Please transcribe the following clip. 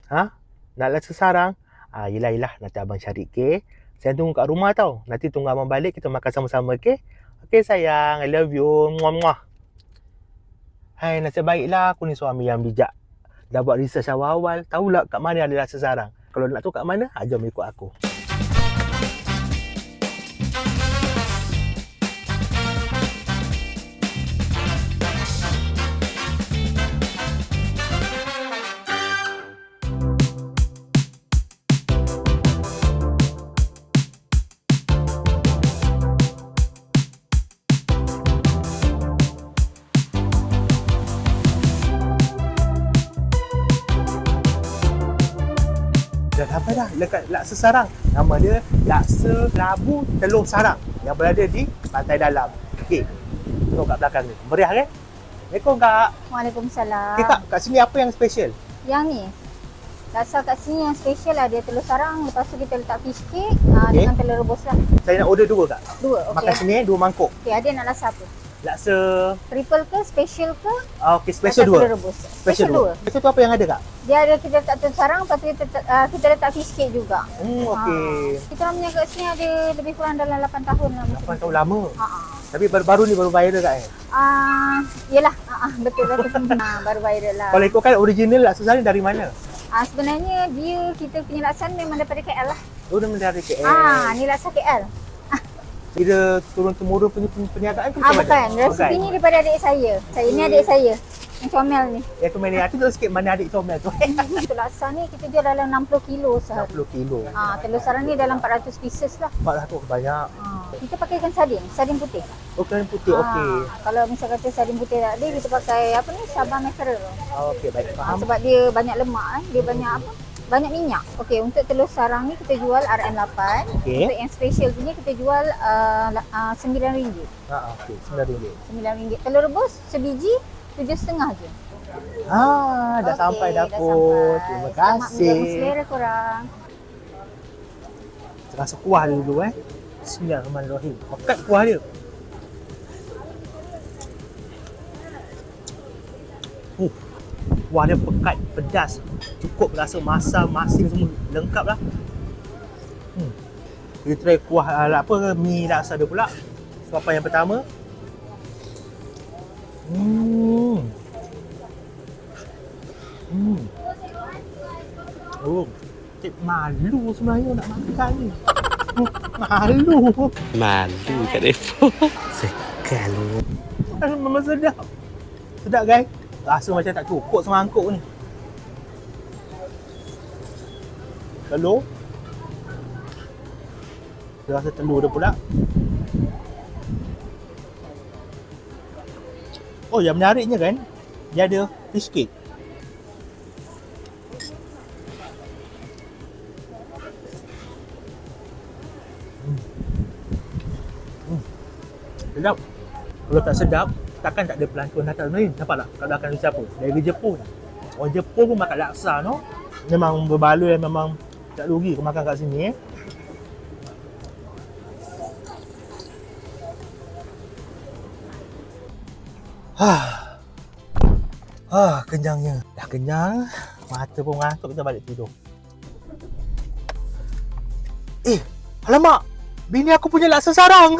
Ha? Nak laksa sarang? Yelah, nanti abang cari, okey? Saya tunggu kat rumah tau. Nanti tunggu abang balik, kita makan sama-sama, okey? Okey sayang, I love you. Muah-muah. Hai, nasib baiklah aku ni suami yang bijak. Dah buat research awal-awal, tahulah kat mana ada laksa sarang. Kalau nak tahu kat mana, jom ikut aku. Dah sampai dah dekat laksa sarang. Nama dia Laksa Labu Telur Sarang yang berada di Pantai Dalam. Okey. Tengok kat belakang ni. Meriah kan? Assalamualaikum Kak. Waalaikumsalam. Okey Kak, kat sini apa yang special? Yang ni, laksa kat sini yang special lah, dia telur sarang, lepas tu kita letak fish cake Okey. dengan telur rebus lah. Saya nak order 2 Kak. 2, okey. Makan sini 2 mangkuk. Okey, ada nak laksa apa? Laksa Triple ke, special ke? okey, special Laksa 2. telur rebus. Special 2. Special tu apa yang ada Kak? Dia ada, kita letak telur sarang, lepas tu kita letak fish cake juga. Okey. Kita orang punya kat sini ada lebih kurang dalam 8 tahun lah. 8 tahun lama. Ha. Tapi baru-baru ni baru viral Kak Yelah, betul. Baru viral lah. Kalau ikutkan original laksa sarang dari mana? Sebenarnya dia, kita punya laksa memang daripada KL lah. Oh, dari KL. Ni laksa KL. Kira turun-temurun punya perniagaan ke macam mana? Bukan. Resipi ni daripada adik saya. Ni adik saya. Yang comel ni. Yang tu mana? Aku tahu sikit mana adik comel tu. Untuk laksa ni kita jual dalam 60 kilo sehari. 60 kilo. Telur sarang ni dalam 400 pieces lah. 400 banyak. Kita pakaikan sardin putih. Oh, kalian putih. Okey. Kalau misal kata sardin putih tak ada, kita pakai apa ni? Sabah mackerel. Okey, baik. Faham. Sebab dia banyak lemak dia banyak apa? Banyak minyak. Okey, untuk telur sarang ni kita jual RM8. Okey. Untuk yang special punya kita jual RM9. Okey, RM9. RM9. Telur rebus sebiji RM7.5 je. Dah sampai dah pun. Terima Selamat kasih. menjaga selera korang. Terasa kuah dia dulu Bismillahirrahmanirrahim. Pekat kuah dia. Kuah dia pekat, pedas. Cukup rasa masam, masin semua lengkap lah. Kita try kuah mi laksa dia pula. Suapan yang pertama. Cik malu sebenarnya nak makan ni. Malu kat depo. sekali. Memang sedap. Sedap guys. Rasa macam tak cukup semangkuk ni. Telur. Dia rasa telur dia pula. Oh, yang menariknya kan, dia ada fish cake. Sedap. Kalau tak sedap, takkan tak ada pelantun datang lain. Nampak tak? Kalau akan siapa? Dari Jepun. Orang Jepun pun makan laksa no. Memang berbaloi, memang tak rugi kau makan kat sini kenyangnya. Dah kenyang, mata pun ngantuk, kita balik tidur. Alamak! Bini aku punya laksa sarang!